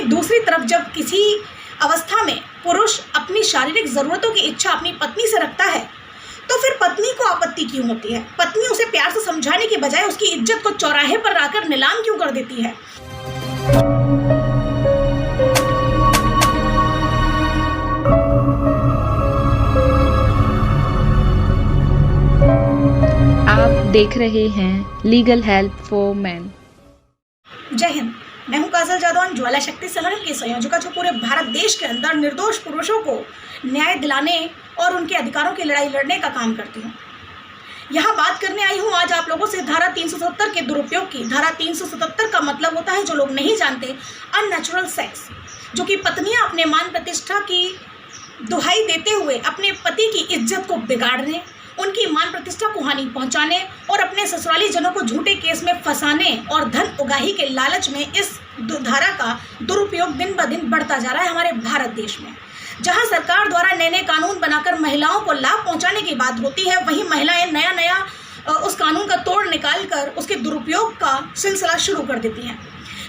वहीं दूसरी तरफ जब किसी अवस्था में पुरुष अपनी शारीरिक ज़रूरतों की इच्छा अपनी पत्नी से रखता है तो फिर पत्नी को आपत्ति क्यों होती है? पत्नी उसे प्यार से समझाने के बजाय उसकी इज्जत को चौराहे पर लाकर नीलाम क्यों कर देती है? आप देख रहे हैं लीगल हेल्प फॉर मैन। जय हिंद। मैं हूं काजल जादौन, ज्वाला शक्ति संगठन की संयोजका, जो पूरे भारत देश के अंदर निर्दोष पुरुषों को न्याय दिलाने और उनके अधिकारों की लड़ाई लड़ने का काम करती हूं। यहां बात करने आई हूं आज आप लोगों से धारा 377 के दुरुपयोग की। धारा 377 का मतलब होता है, जो लोग नहीं जानते, अननेचुरल सेक्स, जो कि पत्नियां अपने मान प्रतिष्ठा की दुहाई देते हुए अपने पति की इज्जत को बिगाड़ने, उनकी मान प्रतिष्ठा को हानि पहुंचाने और अपने ससुराली जनों को झूठे केस में फंसाने और धन उगाही के लालच में इस धारा का दुरुपयोग दिन ब दिन बढ़ता जा रहा है हमारे भारत देश में। जहां सरकार द्वारा नए नए कानून बनाकर महिलाओं को लाभ पहुंचाने की बात होती है, वहीं महिलाएं नया नया उस कानून का तोड़ निकाल कर उसके दुरुपयोग का सिलसिला शुरू कर देती हैं।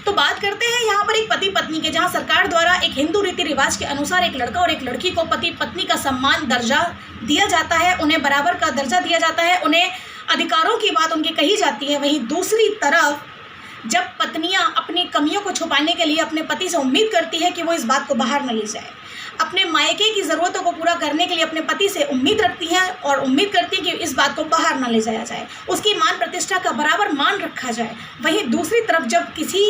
तो बात करते हैं यहाँ पर एक पति पत्नी के, जहाँ सरकार द्वारा एक हिंदू रीति रिवाज के अनुसार एक लड़का और एक लड़की को पति पत्नी का सम्मान दर्जा दिया जाता है, उन्हें बराबर का दर्जा दिया जाता है, उन्हें अधिकारों की बात उनकी कही जाती है। वहीं दूसरी तरफ जब पत्नियां अपनी कमियों को छुपाने के लिए अपने पति से उम्मीद करती है कि वो इस बात को बाहर न ले जाए, अपने मायके की ज़रूरतों को पूरा करने के लिए अपने पति से उम्मीद रखती है और उम्मीद करती है कि इस बात को बाहर ना ले जाया जाए, उसकी मान प्रतिष्ठा का बराबर मान रखा जाए। वहीं दूसरी तरफ जब किसी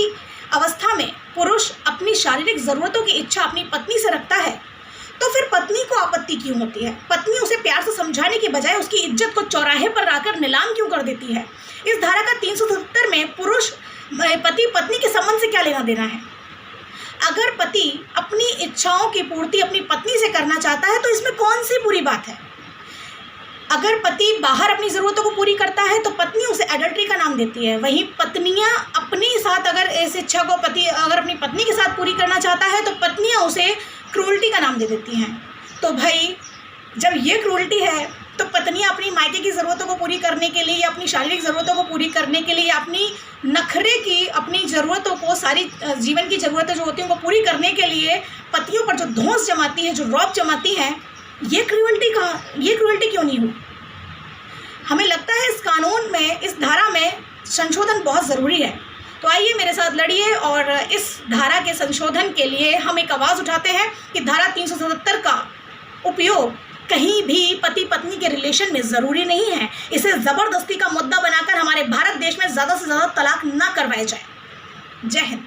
अवस्था में पुरुष अपनी शारीरिक ज़रूरतों की इच्छा अपनी पत्नी से रखता है तो फिर पत्नी को आपत्ति क्यों होती है? पत्नी उसे प्यार से समझाने के बजाय उसकी इज्जत को चौराहे पर लाकर नीलाम क्यों कर देती है? इस धारा का 377 में पुरुष पति पत्नी के संबंध से क्या लेना देना है? अगर पति अपनी इच्छाओं की पूर्ति अपनी पत्नी से करना चाहता है तो इसमें कौन सी बुरी बात है? अगर पति बाहर अपनी ज़रूरतों को पूरी करता है तो पत्नी उसे एडल्ट्री का नाम देती है। वहीं पत्नियां अपने साथ अगर इस इच्छा को पति अगर अपनी पत्नी के साथ पूरी करना चाहता है तो पत्नियां उसे क्रूरल्टी का नाम दे देती हैं। तो भाई, जब ये क्रूरल्टी है तो पत्नियां अपनी मायके की ज़रूरतों को पूरी करने के लिए, अपनी शारीरिक ज़रूरतों को पूरी करने के लिए, अपनी नखरे की अपनी ज़रूरतों को, सारी जीवन की ज़रूरतें जो होती हैं उनको पूरी करने के लिए पतियों पर जो धौंस जमाती है, जो रौब जमाती हैं, ये क्रूरल्टी क्यों नहीं हुई? हमें लगता है इस कानून में, इस धारा में संशोधन बहुत ज़रूरी है। तो आइए मेरे साथ लड़िए और इस धारा के संशोधन के लिए हम एक आवाज़ उठाते हैं कि धारा 377 का उपयोग कहीं भी पति पत्नी के रिलेशन में ज़रूरी नहीं है। इसे ज़बरदस्ती का मुद्दा बनाकर हमारे भारत देश में ज़्यादा से ज़्यादा तलाक ना करवाए जाए। जय हिंद।